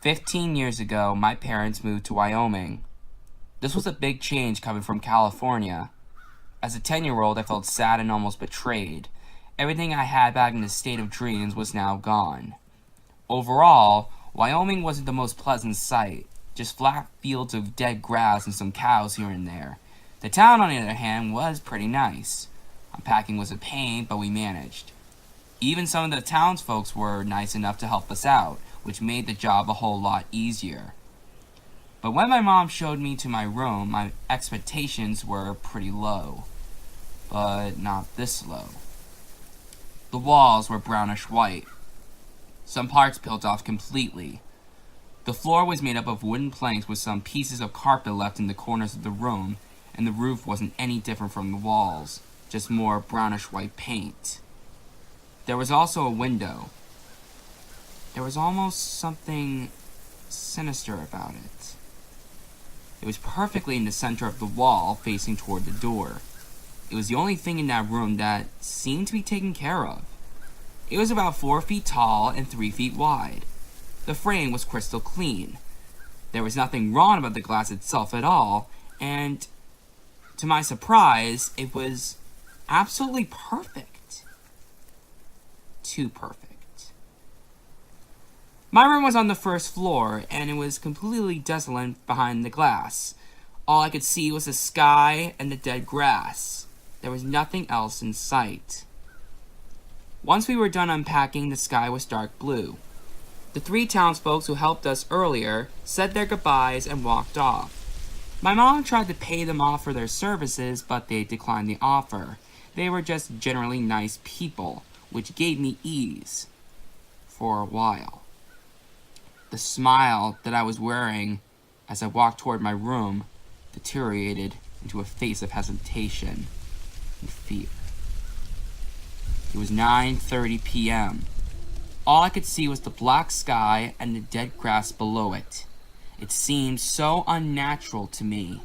"15 years ago, my parents moved to Wyoming. This was a big change coming from California. As a 10-year-old, I felt sad and almost betrayed. Everything I had back in the state of dreams was now gone. Overall, Wyoming wasn't the most pleasant sight, just flat fields of dead grass and some cows here and there. The town, on the other hand, was pretty nice. Unpacking was a pain, but we managed. Even some of the townsfolk were nice enough to help us out, which made the job a whole lot easier. But when my mom showed me to my room, my expectations were pretty low. But not this low. The walls were brownish white. Some parts peeled off completely. The floor was made up of wooden planks with some pieces of carpet left in the corners of the room, and the roof wasn't any different from the walls, just more brownish white paint. There was also a window. There was almost something sinister about it. It was perfectly in the center of the wall, facing toward the door. It was the only thing in that room that seemed to be taken care of. It was about 4 feet tall and 3 feet wide. The frame was crystal clean. There was nothing wrong about the glass itself at all, and to my surprise, it was absolutely perfect. Too perfect. My room was on the first floor, and it was completely desolate behind the glass. All I could see was the sky and the dead grass. There was nothing else in sight. Once we were done unpacking, the sky was dark blue. The 3 townsfolk who helped us earlier said their goodbyes and walked off. My mom tried to pay them off for their services, but they declined the offer. They were just generally nice people, which gave me ease. For a while. The smile that I was wearing as I walked toward my room deteriorated into a face of hesitation and fear. It was 9:30 p.m. All I could see was the black sky and the dead grass below it. It seemed so unnatural to me.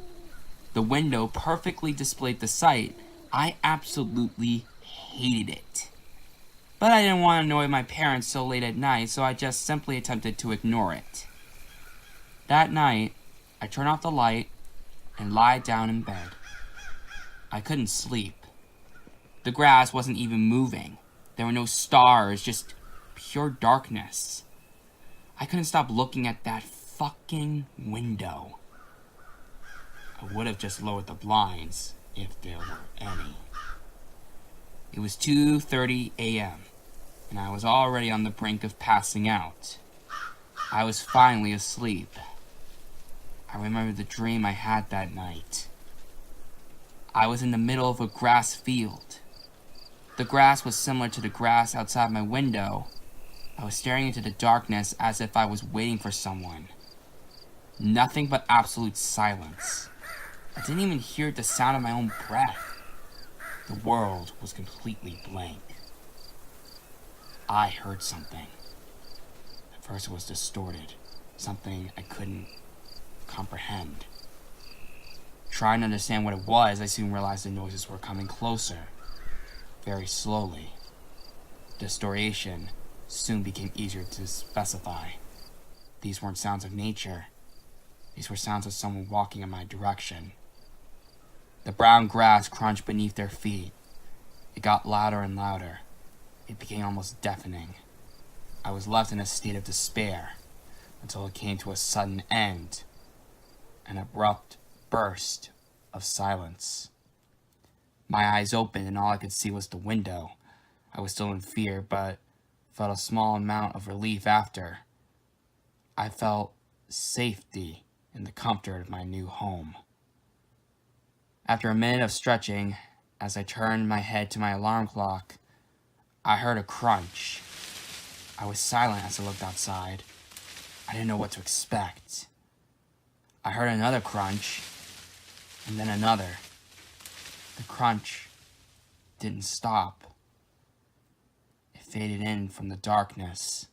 The window perfectly displayed the sight. I absolutely hated it. But I didn't want to annoy my parents so late at night, so I just simply attempted to ignore it. That night, I turned off the light and lied down in bed. I couldn't sleep. The grass wasn't even moving. There were no stars, just pure darkness. I couldn't stop looking at that fucking window. I would have just lowered the blinds, if there were any. It was 2:30 a.m., and I was already on the brink of passing out. I was finally asleep. I remember the dream I had that night. I was in the middle of a grass field. The grass was similar to the grass outside my window. I was staring into the darkness as if I was waiting for someone. Nothing but absolute silence. I didn't even hear the sound of my own breath. The world was completely blank. I heard something. At first it was distorted, something I couldn't comprehend. Trying to understand what it was, I soon realized the noises were coming closer, very slowly. Distortion soon became easier to specify. These weren't sounds of nature. These were sounds of someone walking in my direction. The brown grass crunched beneath their feet. It got louder and louder. It became almost deafening. I was left in a state of despair until it came to a sudden end, an abrupt burst of silence. My eyes opened and all I could see was the window. I was still in fear, but felt a small amount of relief after. I felt safety in the comfort of my new home. After a minute of stretching, as I turned my head to my alarm clock, I heard a crunch. I was silent as I looked outside. I didn't know what to expect. I heard another crunch, and then another. The crunch didn't stop. It faded in from the darkness.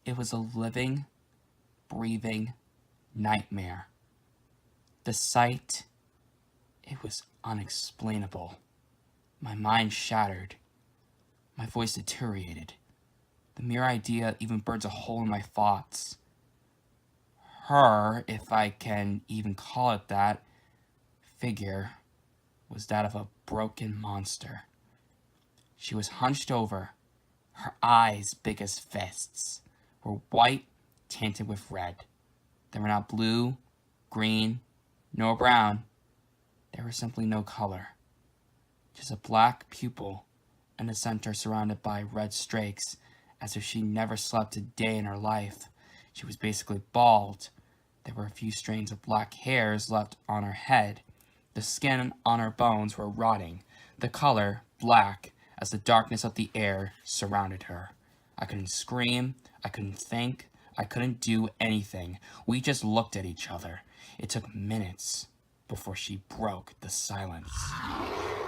It was a living, breathing nightmare. The sight, it was unexplainable. My mind shattered. My voice deteriorated. The mere idea even burns a hole in my thoughts. Her, if I can even call it that, figure was that of a broken monster. She was hunched over. Her eyes, big as fists, were white, tinted with red. They were not blue, green, nor brown. There was simply no color. Just a black pupil in the center surrounded by red streaks, as if she never slept a day in her life. She was basically bald. There were a few strands of black hairs left on her head. The skin on her bones were rotting, the color black as the darkness of the air surrounded her. I couldn't scream, I couldn't think, I couldn't do anything. We just looked at each other. It took minutes before she broke the silence.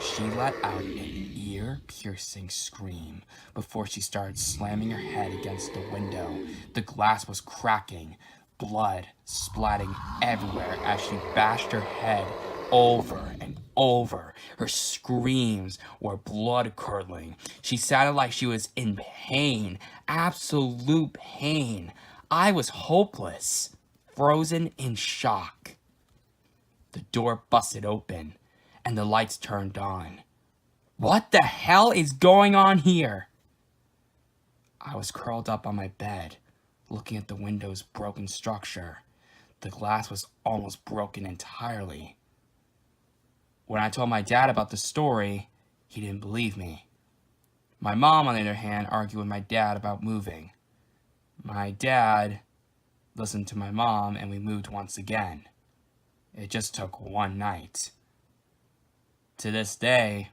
She let out an ear-piercing scream before she started slamming her head against the window. The glass was cracking, blood splatting everywhere as she bashed her head over and over. Her screams were blood-curdling. She sounded like she was in pain, absolute pain. I was hopeless, frozen in shock. The door busted open, and the lights turned on. What the hell is going on here? I was curled up on my bed, looking at the window's broken structure. The glass was almost broken entirely. When I told my dad about the story, he didn't believe me. My mom, on the other hand, argued with my dad about moving. My dad listened to my mom, and we moved once again. It just took one night. To this day,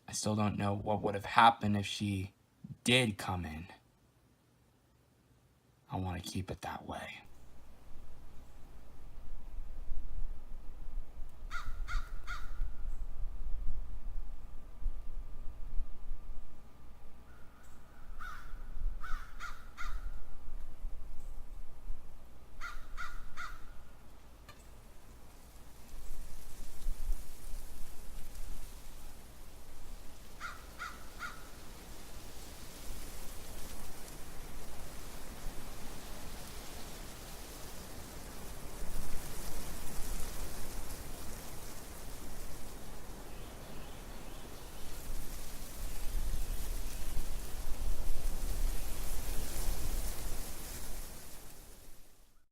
I still don't know what would have happened if she did come in. I want to keep it that way.